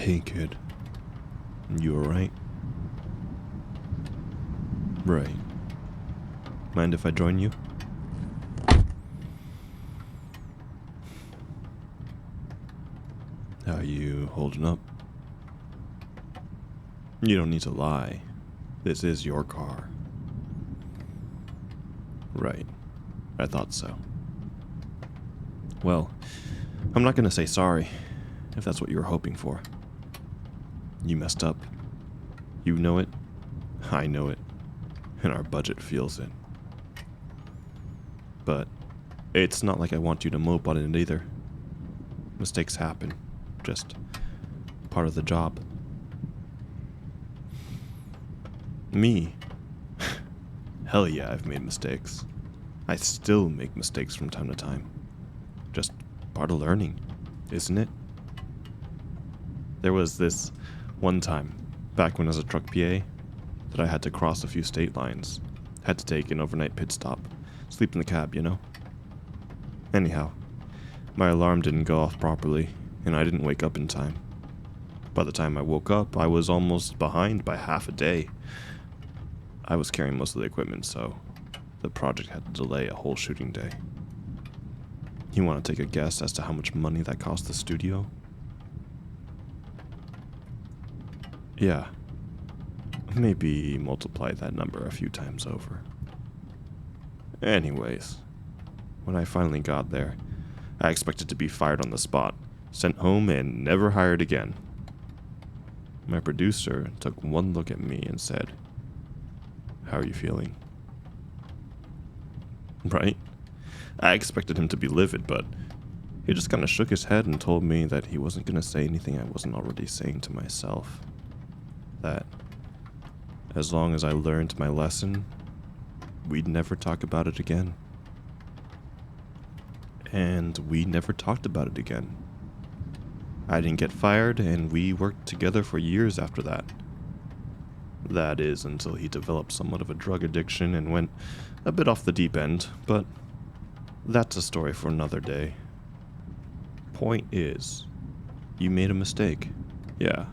Hey kid, you alright? Right. Mind if I join you? How you holding up? You don't need to lie. This is your car. Right. I thought so. Well, I'm not gonna say sorry, if that's what you were hoping for. You messed up. You know it, I know it, and our budget feels it. But it's not like I want you to mope on it either. Mistakes happen. Just part of the job. Me? Hell yeah, I've made mistakes. I still make mistakes from time to time. Just part of learning, isn't it? There was this one time, back when I was a truck PA, that I had to cross a few state lines. Had to take an overnight pit stop. Sleep in the cab, you know? Anyhow, my alarm didn't go off properly, and I didn't wake up in time. By the time I woke up, I was almost behind by half a day. I was carrying most of the equipment, so the project had to delay a whole shooting day. You want to take a guess as to how much money that cost the studio? Yeah. Maybe multiply that number a few times over. Anyways, when I finally got there, I expected to be fired on the spot, sent home, and never hired again. My producer took one look at me and said, "How are you feeling?" Right? I expected him to be livid, but he just kind of shook his head and told me that he wasn't going to say anything I wasn't already saying to myself. That as long as I learned my lesson, we'd never talk about it again. And we never talked about it again. I didn't get fired, and we worked together for years after that. That is, until he developed somewhat of a drug addiction and went a bit off the deep end, but that's a story for another day. Point is, you made a mistake, yeah.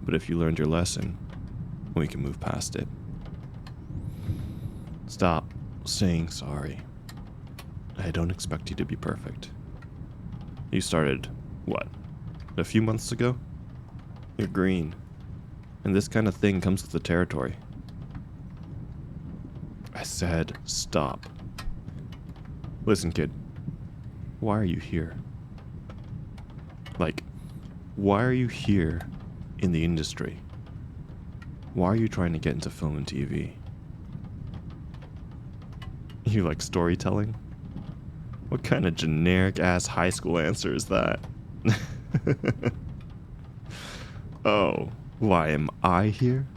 But if you learned your lesson, we can move past it. Stop saying sorry. I don't expect you to be perfect. You started, what, a few months ago? You're green. And this kind of thing comes with the territory. I said, stop. Listen, kid. Why are you here? Like, why are you here in the industry? Why are you trying to get into film and TV? You like storytelling? What kind of generic-ass high school answer is that? Oh, why am I here?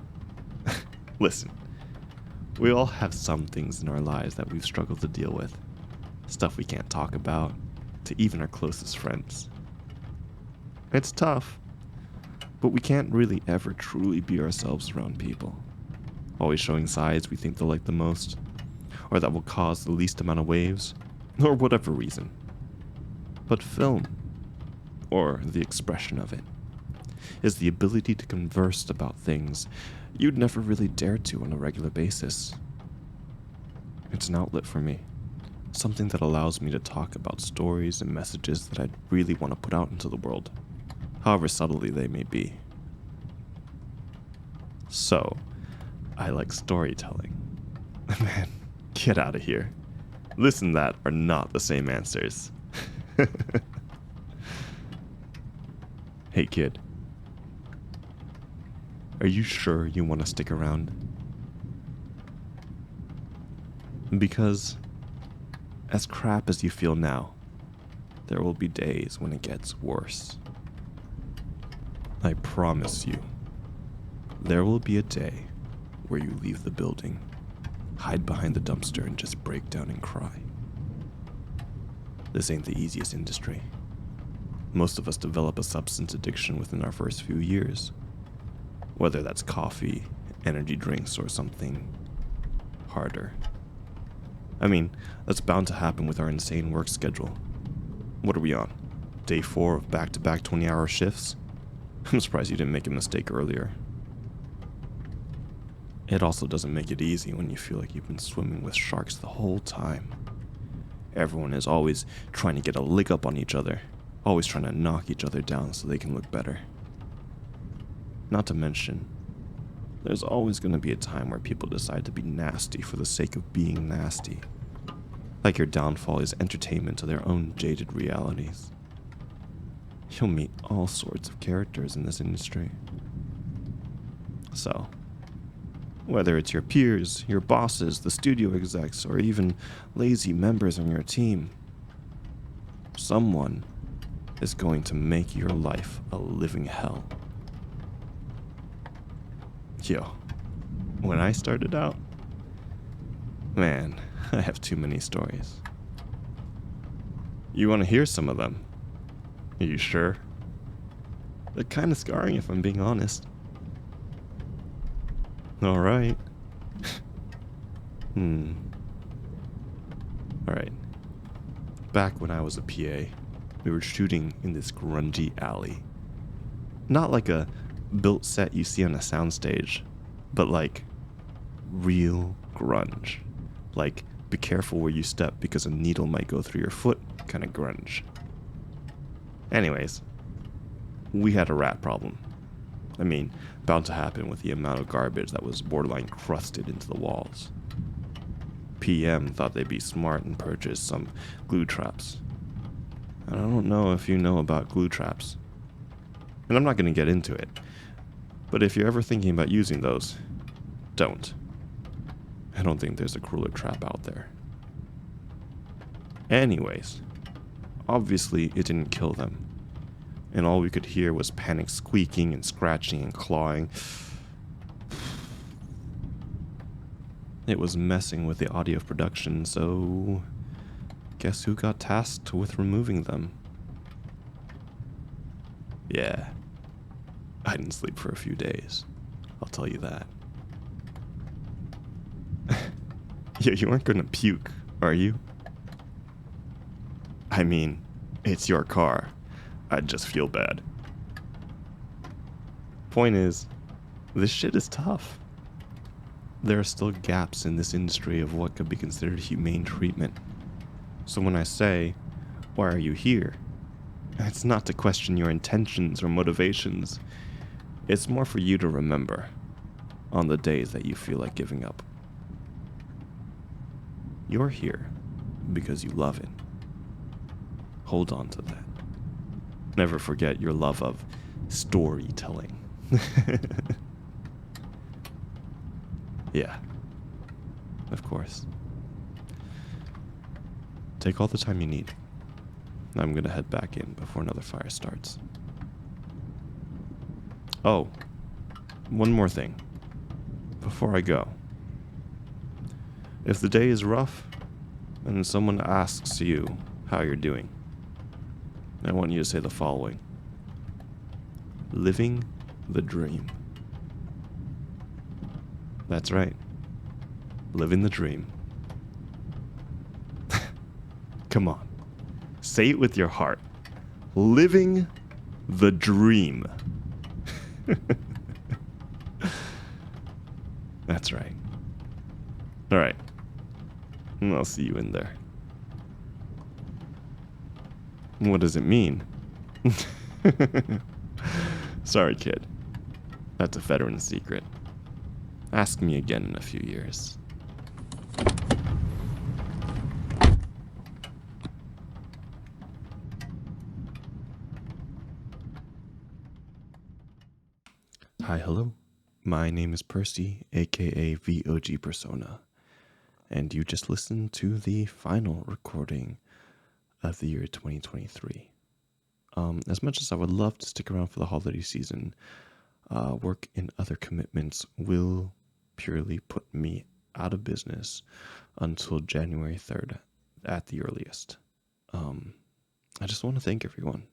Listen, we all have some things in our lives that we've struggled to deal with. Stuff we can't talk about, to even our closest friends. It's tough, but we can't really ever truly be ourselves around people. Always showing sides we think they'll like the most, or that will cause the least amount of waves, or whatever reason. But film, or the expression of it, is the ability to converse about things you'd never really dare to on a regular basis. It's an outlet for me, something that allows me to talk about stories and messages that I'd really want to put out into the world, however subtly they may be. So, I like storytelling. Man, get out of here. This and that are not the same answers. Hey kid, are you sure you want to stick around? Because, as crap as you feel now, there will be days when it gets worse. I promise you, there will be a day where you leave the building, hide behind the dumpster, and just break down and cry. This ain't the easiest industry. Most of us develop a substance addiction within our first few years. Whether that's coffee, energy drinks, or something harder. I mean, that's bound to happen with our insane work schedule. What are we on? Day 4 of back-to-back 20-hour shifts? I'm surprised you didn't make a mistake earlier. It also doesn't make it easy when you feel like you've been swimming with sharks the whole time. Everyone is always trying to get a lick up on each other, always trying to knock each other down so they can look better. Not to mention, there's always going to be a time where people decide to be nasty for the sake of being nasty. Like your downfall is entertainment to their own jaded realities. You'll meet all sorts of characters in this industry. So, whether it's your peers, your bosses, the studio execs, or even lazy members on your team, someone is going to make your life a living hell. Yo, when I started out, man, I have too many stories. You want to hear some of them? Are you sure? They're kind of scarring if I'm being honest. Alright. Alright. Back when I was a PA, we were shooting in this grungy alley. Not like a built set you see on a soundstage, but like real grunge. Like, be careful where you step because a needle might go through your foot kind of grunge. Anyways, we had a rat problem. I mean, bound to happen with the amount of garbage that was borderline crusted into the walls. PM thought they'd be smart and purchased some glue traps. And I don't know if you know about glue traps. And I'm not going to get into it. But if you're ever thinking about using those, don't. I don't think there's a crueler trap out there. Anyways, obviously it didn't kill them. And all we could hear was panic squeaking and scratching and clawing. It was messing with the audio of production, so guess who got tasked with removing them? Yeah, I didn't sleep for a few days, I'll tell you that. Yeah, you aren't gonna puke, are you? I mean, it's your car. I'd just feel bad. Point is, this shit is tough. There are still gaps in this industry of what could be considered humane treatment. So when I say, why are you here? It's not to question your intentions or motivations. It's more for you to remember on the days that you feel like giving up. You're here because you love it. Hold on to that. Never forget your love of storytelling. Yeah, of course. Take all the time you need. I'm gonna head back in before another fire starts. Oh, one more thing. Before I go. If the day is rough and someone asks you how you're doing, I want you to say the following. Living the dream. That's right. Living the dream. Come on. Say it with your heart. Living the dream. That's right. All right. I'll see you in there. What does it mean? Sorry, kid. That's a veteran secret. Ask me again in a few years. Hi, hello. My name is Percy, aka VoG Persona, and you just listened to the final recording of the year 2023. As much as I would love to stick around for the holiday season, work and other commitments will purely put me out of business until January 3rd at the earliest. I just want to thank everyone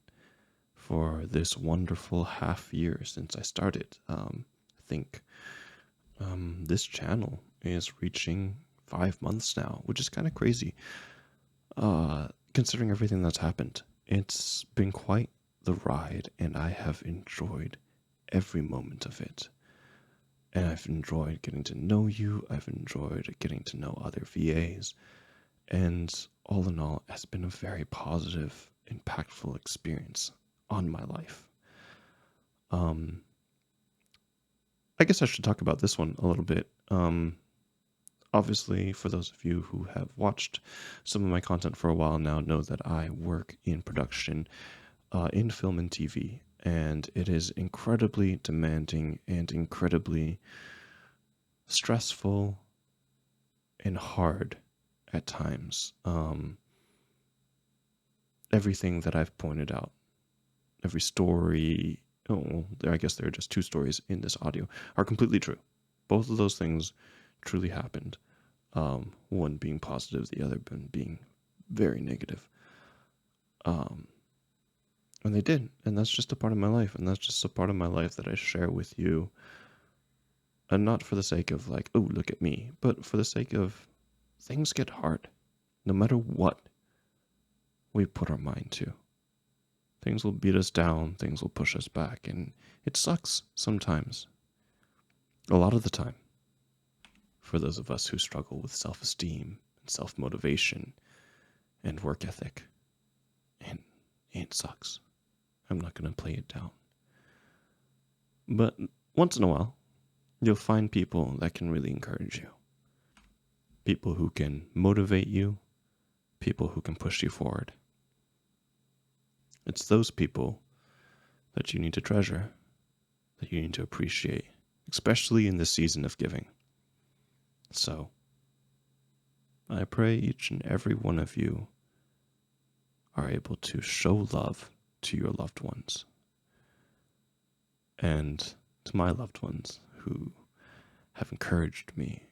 for this wonderful half year since I started. I think this channel is reaching 5 months now, which is kind of crazy considering everything that's happened. It's been quite the ride, and I have enjoyed every moment of it. And I've enjoyed getting to know you. I've enjoyed getting to know other VAs. And all in all, it has been a very positive, impactful experience on my life. I guess I should talk about this one a little bit. Obviously, for those of you who have watched some of my content for a while now, know that I work in production in film and TV, and it is incredibly demanding and incredibly stressful and hard at times. Everything that I've pointed out, every story, I guess there are just two stories in this audio, are completely true. Both of those things truly happened. One being positive, the other being very negative. And they did, and that's just a part of my life, and that's just a part of my life that I share with you. And not for the sake of like, oh, look at me, but for the sake of things get hard. No matter what we put our mind to. Things will beat us down, things will push us back, and it sucks sometimes. A lot of the time. For those of us who struggle with self-esteem and self-motivation and work ethic. And it sucks. I'm not going to play it down. But once in a while, you'll find people that can really encourage you. People who can motivate you. People who can push you forward. It's those people that you need to treasure, that you need to appreciate, especially in this season of giving. So, I pray each and every one of you are able to show love to your loved ones and to my loved ones who have encouraged me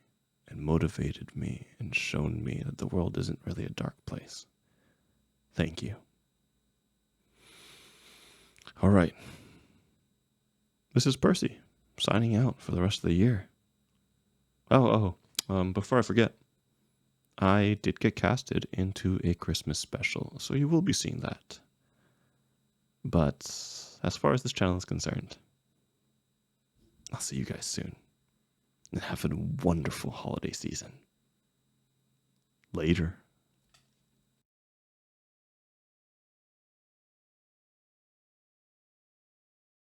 and motivated me and shown me that the world isn't really a dark place. Thank you. All right. This is Percy, signing out for the rest of the year. Before I forget, I did get casted into a Christmas special, so you will be seeing that. But as far as this channel is concerned, I'll see you guys soon. And have a wonderful holiday season. Later.